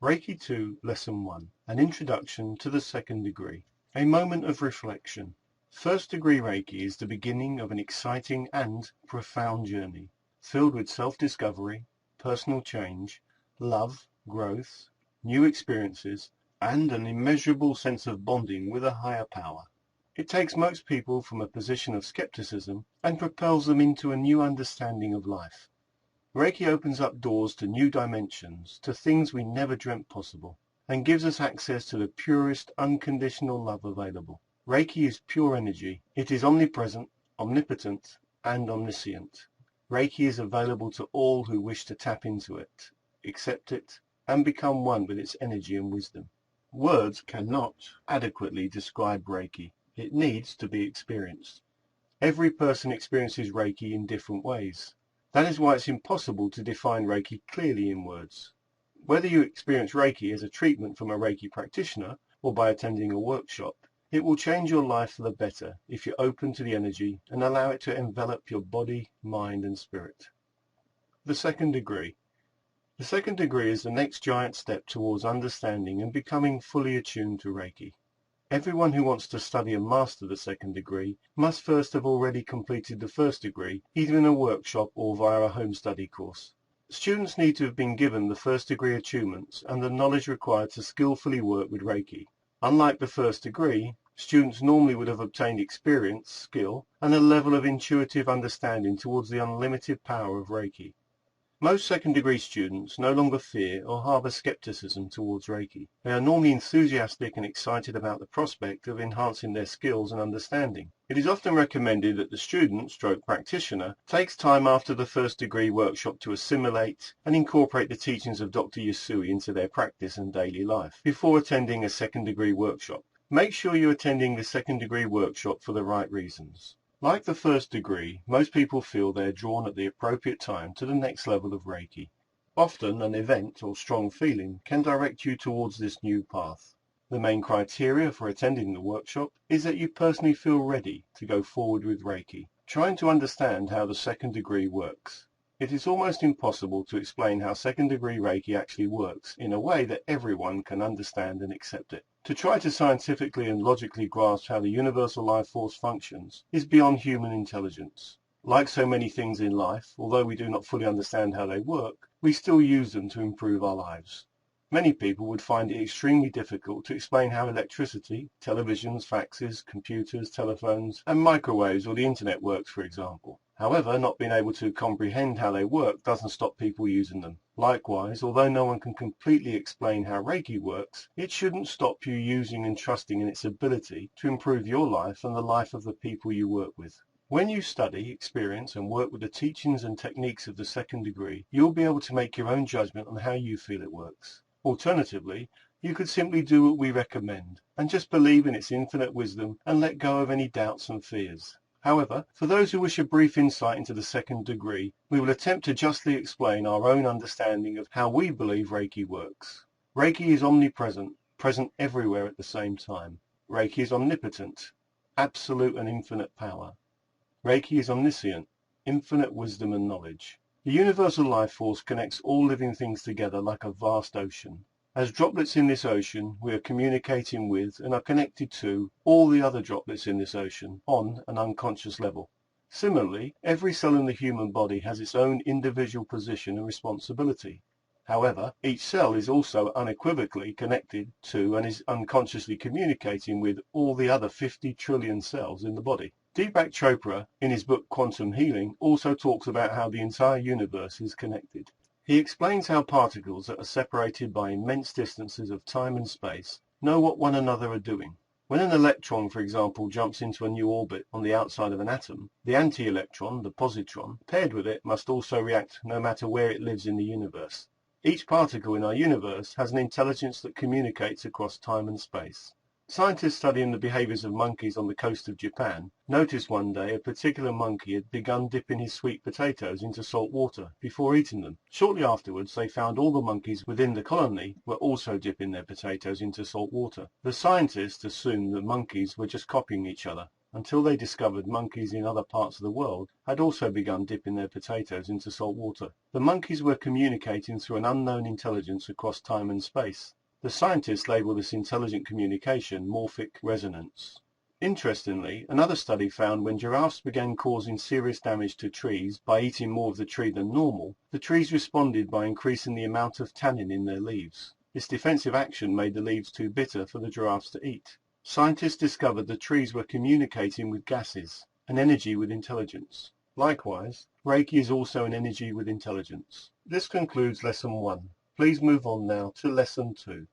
Reiki 2, Lesson 1, An Introduction to the Second Degree. A moment of reflection. First degree Reiki is the beginning of an exciting and profound journey, filled with self-discovery, personal change, love, growth, new experiences, and an immeasurable sense of bonding with a higher power. It takes most people from a position of skepticism and propels them into a new understanding of life. Reiki opens up doors to new dimensions, to things we never dreamt possible, and gives us access to the purest, unconditional love available. Reiki is pure energy. It is omnipresent, omnipotent, and omniscient. Reiki is available to all who wish to tap into it, accept it, and become one with its energy and wisdom. Words cannot adequately describe Reiki. It needs to be experienced. Every person experiences Reiki in different ways. That is why it's impossible to define Reiki clearly in words. Whether you experience Reiki as a treatment from a Reiki practitioner or by attending a workshop, it will change your life for the better if you're open to the energy and allow it to envelop your body, mind, and spirit. The second degree. The second degree is the next giant step towards understanding and becoming fully attuned to Reiki. Everyone who wants to study and master the second degree must first have already completed the first degree, either in a workshop or via a home study course. Students need to have been given the first degree attunements and the knowledge required to skillfully work with Reiki. Unlike the first degree, students normally would have obtained experience, skill, and a level of intuitive understanding towards the unlimited power of Reiki. Most second degree students no longer fear or harbour skepticism towards Reiki. They are normally enthusiastic and excited about the prospect of enhancing their skills and understanding. It is often recommended that the student/practitioner takes time after the first degree workshop to assimilate and incorporate the teachings of Dr. Usui into their practice and daily life before attending a second degree workshop. Make sure you're attending the second degree workshop for the right reasons. Like the first degree, most people feel they are drawn at the appropriate time to the next level of Reiki. Often an event or strong feeling can direct you towards this new path. The main criteria for attending the workshop is that you personally feel ready to go forward with Reiki, trying to understand how the second degree works. It is almost impossible to explain how second degree Reiki actually works in a way that everyone can understand and accept it. To try to scientifically and logically grasp how the universal life force functions is beyond human intelligence. Like so many things in life, although we do not fully understand how they work, we still use them to improve our lives. Many people would find it extremely difficult to explain how electricity, televisions, faxes, computers, telephones, and microwaves or the internet works, for example. However, not being able to comprehend how they work doesn't stop people using them. Likewise, although no one can completely explain how Reiki works, it shouldn't stop you using and trusting in its ability to improve your life and the life of the people you work with. When you study, experience, and work with the teachings and techniques of the second degree, you'll be able to make your own judgment on how you feel it works. Alternatively, you could simply do what we recommend and just believe in its infinite wisdom and let go of any doubts and fears. However, for those who wish a brief insight into the second degree, we will attempt to justly explain our own understanding of how we believe Reiki works. Reiki is omnipresent, present everywhere at the same time. Reiki is omnipotent, absolute and infinite power. Reiki is omniscient, infinite wisdom and knowledge. The universal life force connects all living things together like a vast ocean. As droplets in this ocean, we are communicating with and are connected to all the other droplets in this ocean on an unconscious level. Similarly, every cell in the human body has its own individual position and responsibility. However, each cell is also unequivocally connected to and is unconsciously communicating with all the other 50 trillion cells in the body. Deepak Chopra, in his book Quantum Healing, also talks about how the entire universe is connected. He explains how particles that are separated by immense distances of time and space know what one another are doing. When an electron, for example, jumps into a new orbit on the outside of an atom, the anti-electron, the positron, paired with it must also react no matter where it lives in the universe. Each particle in our universe has an intelligence that communicates across time and space. Scientists studying the behaviors of monkeys on the coast of Japan noticed one day a particular monkey had begun dipping his sweet potatoes into salt water before eating them. Shortly afterwards, they found all the monkeys within the colony were also dipping their potatoes into salt water. The scientists assumed the monkeys were just copying each other. until they discovered monkeys in other parts of the world had also begun dipping their potatoes into salt water. The monkeys were communicating through an unknown intelligence across time and space. The scientists label this intelligent communication morphic resonance. Interestingly, another study found when giraffes began causing serious damage to trees by eating more of the tree than normal, the trees responded by increasing the amount of tannin in their leaves. This defensive action made the leaves too bitter for the giraffes to eat. Scientists discovered the trees were communicating with gases, an energy with intelligence. Likewise, Reiki is also an energy with intelligence. This concludes Lesson 1. Please move on now to Lesson 2.